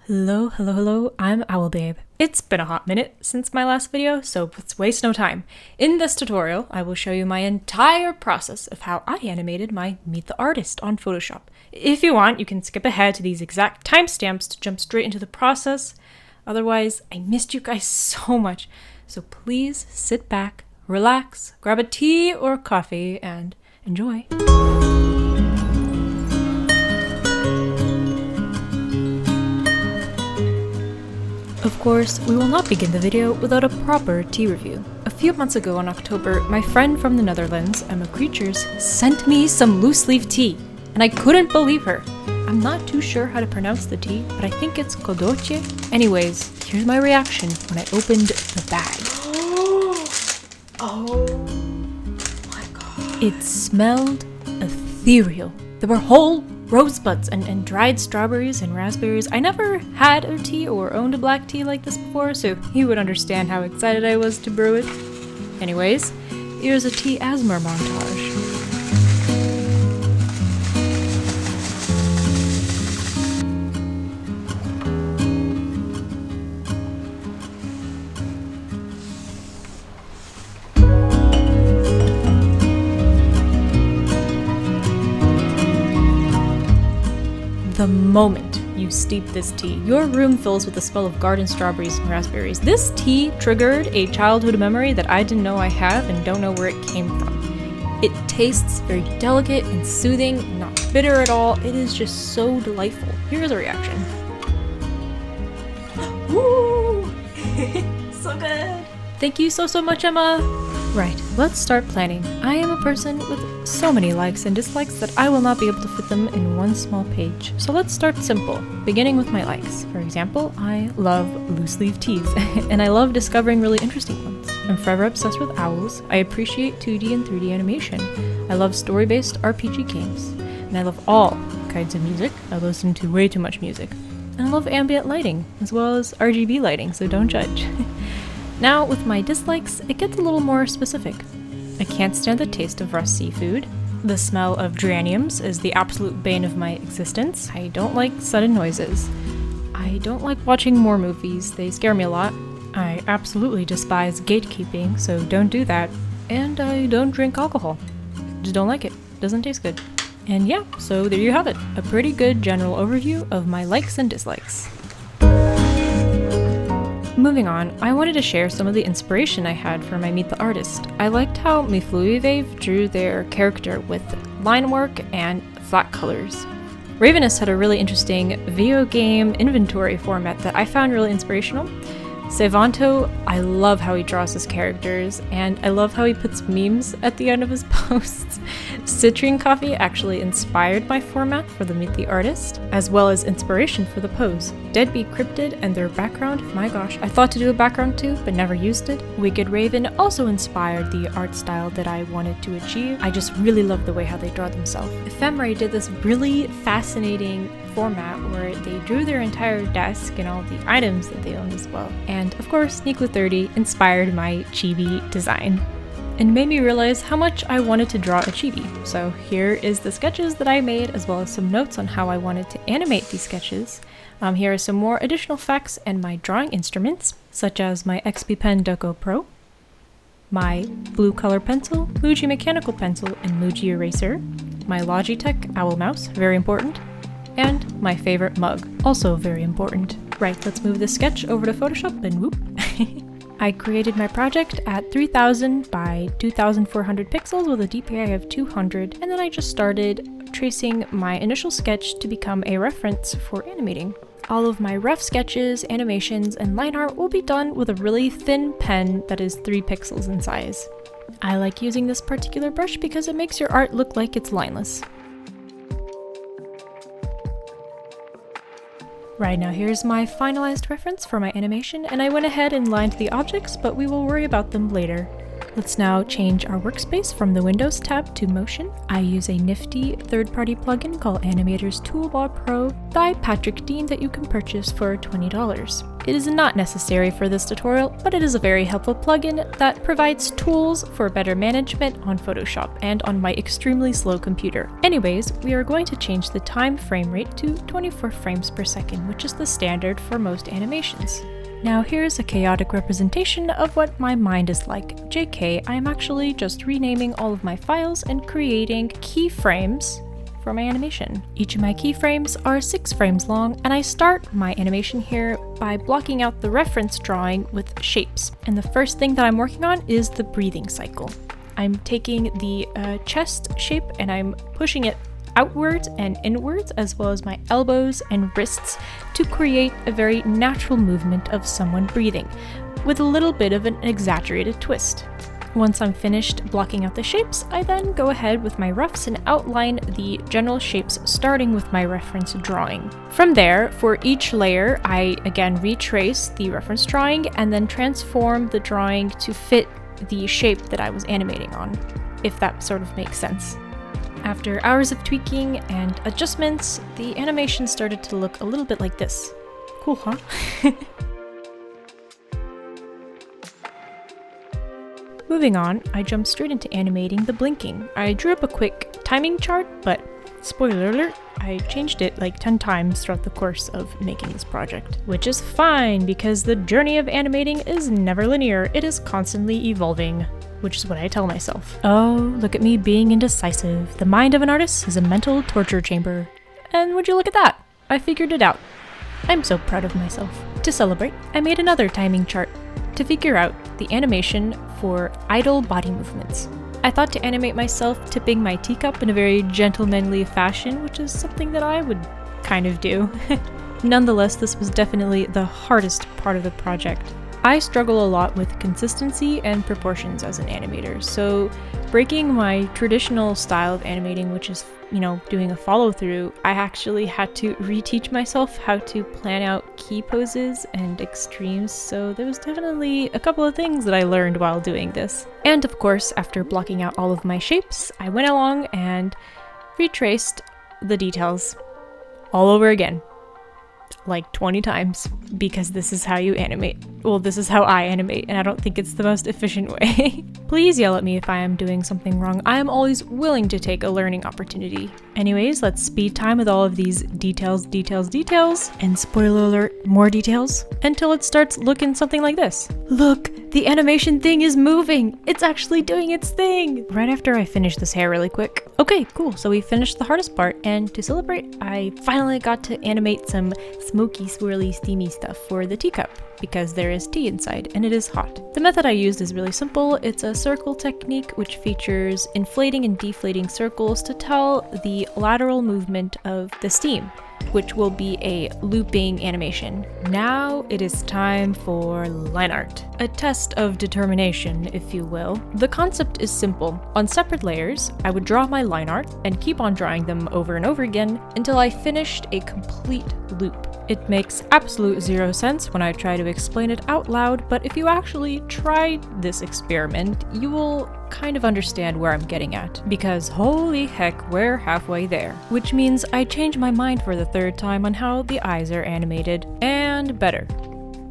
Hello, I'm Owlbabe. It's been a hot minute since my last video, so let's waste no time. In this tutorial, I will show you my entire process of how I animated my Meet the Artist on Photoshop. If you want, you can skip ahead to these exact timestamps to jump straight into the process. Otherwise, I missed you guys so much, so please sit back, relax, grab a tea or coffee, and enjoy. Of course, we will not begin the video without a proper tea review. A few months ago in October, my friend from the Netherlands, Emma Creatures, sent me some loose leaf tea, and I couldn't believe her. I'm not too sure how to pronounce the tea, but I think it's kodoche. Anyways, here's my reaction when I opened the bag. Oh my god. It smelled ethereal. There were whole rosebuds and dried strawberries and raspberries. I never had a tea or owned a black tea like this before, so you would understand how excited I was to brew it. Anyways, here's a tea ASMR montage. The moment you steep this tea, your room fills with the smell of garden strawberries and raspberries. This tea triggered a childhood memory that I didn't know I have and don't know where it came from. It tastes very delicate and soothing, not bitter at all. It is just so delightful. Here's a reaction. Woo! So good! Thank you so much, Emma! Right, let's start planning. I am a person with so many likes and dislikes that I will not be able to fit them in one small page. So let's start simple, beginning with my likes. For example, I love loose leaf teas, and I love discovering really interesting ones. I'm forever obsessed with owls. I appreciate 2D and 3D animation. I love story-based RPG games. And I love all kinds of music. I listen to way too much music. And I love ambient lighting, as well as RGB lighting, so don't judge. Now, with my dislikes, it gets a little more specific. I can't stand the taste of raw seafood. The smell of geraniums is the absolute bane of my existence. I don't like sudden noises. I don't like watching more movies, they scare me a lot. I absolutely despise gatekeeping, so don't do that. And I don't drink alcohol. Just don't like it. Doesn't taste good. And yeah, so there you have it. A pretty good general overview of my likes and dislikes. Moving on, I wanted to share some of the inspiration I had for my Meet the Artist. I liked how Mifluiwave drew their character with line work and flat colors. Ravenous had a really interesting video game inventory format that I found really inspirational. Sevanto, I love how he draws his characters, and I love how he puts memes at the end of his posts. Citrine Coffee actually inspired my format for the Meet the Artist, as well as inspiration for the pose. Deadbeat Cryptid and their background, my gosh, I thought to do a background too, but never used it. Wicked Raven also inspired the art style that I wanted to achieve. I just really love the way how they draw themselves. Ephemeray did this really fascinating format where they drew their entire desk and all the items that they own as well. And of course, Niku30 inspired my chibi design and made me realize how much I wanted to draw a chibi. So here is the sketches that I made, as well as some notes on how I wanted to animate these sketches. Here are some more additional facts and my drawing instruments, such as my XP Pen Deco Pro, my blue color pencil, Muji mechanical pencil, and Muji eraser, my Logitech Owl Mouse, very important, and my favorite mug, also very important. Right, let's move this sketch over to Photoshop and whoop. I created my project at 3000 by 2400 pixels with a DPI of 200, and then I just started tracing my initial sketch to become a reference for animating. All of my rough sketches, animations, and line art will be done with a really thin pen that is 3 pixels in size. I like using this particular brush because it makes your art look like it's lineless. Right, now here's my finalized reference for my animation, and I went ahead and lined the objects, but we will worry about them later. Let's now change our workspace from the Windows tab to Motion. I use a nifty third-party plugin called Animators Toolbar Pro by Patrick Dean that you can purchase for $20. It is not necessary for this tutorial, but it is a very helpful plugin that provides tools for better management on Photoshop and on my extremely slow computer. Anyways, we are going to change the time frame rate to 24 frames per second, which is the standard for most animations. Now here's a chaotic representation of what my mind is like. JK, I'm actually just renaming all of my files and creating keyframes for my animation. Each of my keyframes are 6 frames long, and I start my animation here by blocking out the reference drawing with shapes. And the first thing that I'm working on is the breathing cycle. I'm taking the chest shape and I'm pushing it outwards and inwards, as well as my elbows and wrists, to create a very natural movement of someone breathing, with a little bit of an exaggerated twist. Once I'm finished blocking out the shapes, I then go ahead with my roughs and outline the general shapes, starting with my reference drawing. From there, for each layer, I again retrace the reference drawing and then transform the drawing to fit the shape that I was animating on, if that sort of makes sense. After hours of tweaking and adjustments, the animation started to look a little bit like this. Cool, huh? Moving on, I jumped straight into animating the blinking. I drew up a quick timing chart, but spoiler alert, I changed it like 10 times throughout the course of making this project. Which is fine, because the journey of animating is never linear, it is constantly evolving. Which is what I tell myself. Oh, look at me being indecisive. The mind of an artist is a mental torture chamber. And would you look at that? I figured it out. I'm so proud of myself. To celebrate, I made another timing chart to figure out the animation for idle body movements. I thought to animate myself tipping my teacup in a very gentlemanly fashion, which is something that I would kind of do. Nonetheless, this was definitely the hardest part of the project. I struggle a lot with consistency and proportions as an animator, so breaking my traditional style of animating, which is, doing a follow-through, I actually had to reteach myself how to plan out key poses and extremes, so there was definitely a couple of things that I learned while doing this. And of course, after blocking out all of my shapes, I went along and retraced the details all over again. Like 20 times, because this is how you animate. Well, this is how I animate, and I don't think it's the most efficient way. Please yell at me if I am doing something wrong. I am always willing to take a learning opportunity. Anyways, let's speed time with all of these details, and spoiler alert, more details, until it starts looking something like this. Look, the animation thing is moving! It's actually doing its thing! Right after I finish this hair really quick. Okay, cool, so we finished the hardest part, and to celebrate, I finally got to animate some smoky, swirly, steamy stuff for the teacup, because there is tea inside, and it is hot. The method I used is really simple. It's a circle technique, which features inflating and deflating circles to tell the lateral movement of the steam, which will be a looping animation. Now it is time for line art. A test of determination, if you will. The concept is simple. On separate layers, I would draw my line art and keep on drawing them over and over again until I finished a complete loop. It makes absolute zero sense when I try to explain it out loud, but if you actually try this experiment, you will kind of understand where I'm getting at. Because holy heck, we're halfway there. Which means I changed my mind for the 3rd time on how the eyes are animated. And better.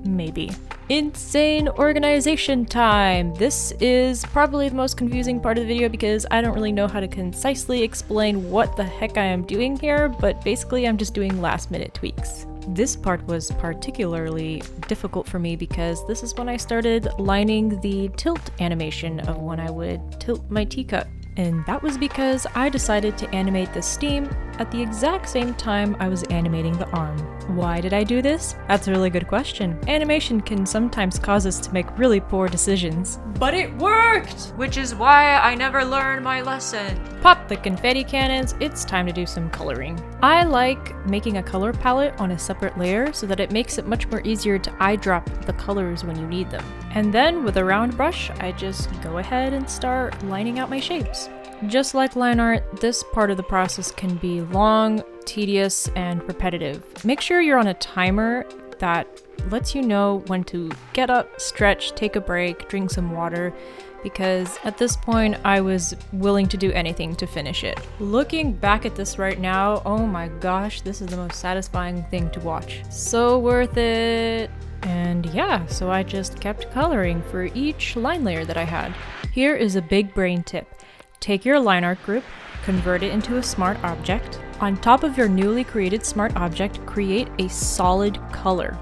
Maybe. Insane organization time! This is probably the most confusing part of the video because I don't really know how to concisely explain what the heck I am doing here, but basically I'm just doing last-minute tweaks. This part was particularly difficult for me because this is when I started lining the tilt animation of when I would tilt my teacup. And that was because I decided to animate the steam at the exact same time I was animating the arm. Why did I do this? That's a really good question. Animation can sometimes cause us to make really poor decisions. But it worked! Which is why I never learned my lesson. Pop the confetti cannons, it's time to do some coloring. I like making a color palette on a separate layer so that it makes it much more easier to eyedrop the colors when you need them. And then with a round brush, I just go ahead and start lining out my shapes. Just like line art, this part of the process can be long, tedious, and repetitive. Make sure you're on a timer that lets you know when to get up, stretch, take a break, drink some water, because at this point I was willing to do anything to finish it. Looking back at this right now, oh my gosh, this is the most satisfying thing to watch. So worth it! And yeah, so I just kept coloring for each line layer that I had. Here is a big brain tip. Take your line art group, convert it into a smart object. On top of your newly created smart object, create a solid color.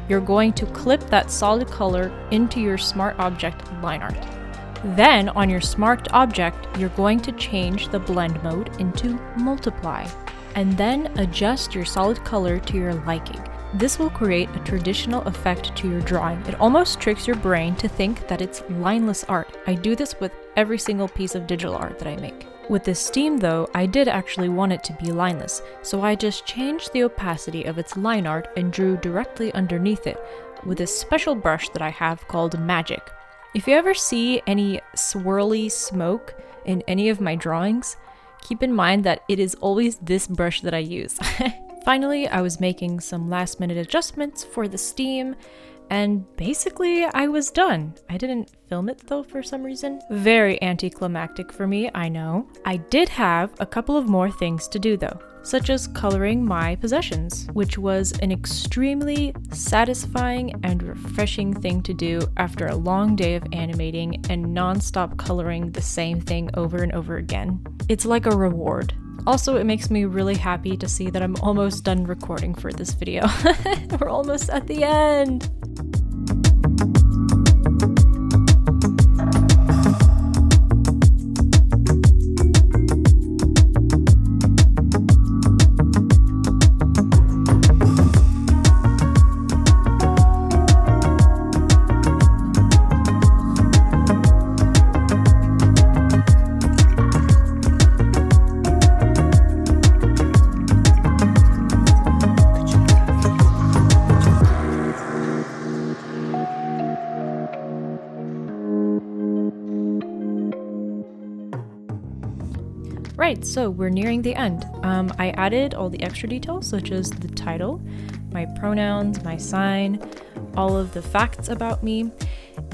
You're going to clip that solid color into your smart object line art. Then on your smart object, you're going to change the blend mode into multiply, and then adjust your solid color to your liking. This will create a traditional effect to your drawing. It almost tricks your brain to think that it's lineless art. I do this with every single piece of digital art that I make. With this steam though, I did actually want it to be lineless, so I just changed the opacity of its line art and drew directly underneath it with a special brush that I have called Magic. If you ever see any swirly smoke in any of my drawings, keep in mind that it is always this brush that I use. Finally, I was making some last minute adjustments for the steam, and basically I was done. I didn't film it though for some reason. Very anticlimactic for me, I know. I did have a couple of more things to do though, such as coloring my possessions, which was an extremely satisfying and refreshing thing to do after a long day of animating and non-stop coloring the same thing over and over again. It's like a reward. Also, it makes me really happy to see that I'm almost done recording for this video. We're almost at the end! Right, so we're nearing the end. I added all the extra details such as the title, my pronouns, my sign, all of the facts about me.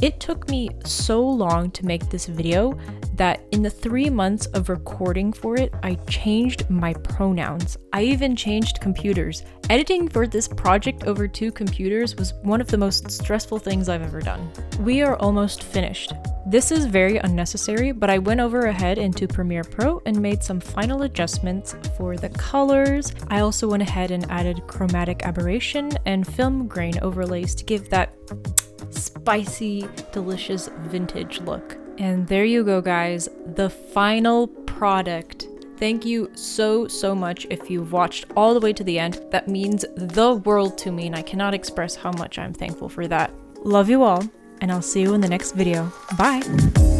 It took me so long to make this video that in the 3 months of recording for it, I changed my pronouns. I even changed computers. Editing for this project over 2 computers was one of the most stressful things I've ever done. We are almost finished. This is very unnecessary, but I went ahead into Premiere Pro and made some final adjustments for the colors. I also went ahead and added chromatic aberration and film grain overlays to give that spicy, delicious vintage look. And there you go, guys, the final product. Thank you so much if you've watched all the way to the end. That means the world to me, and I cannot express how much I'm thankful for that. Love you all, and I'll see you in the next video. Bye!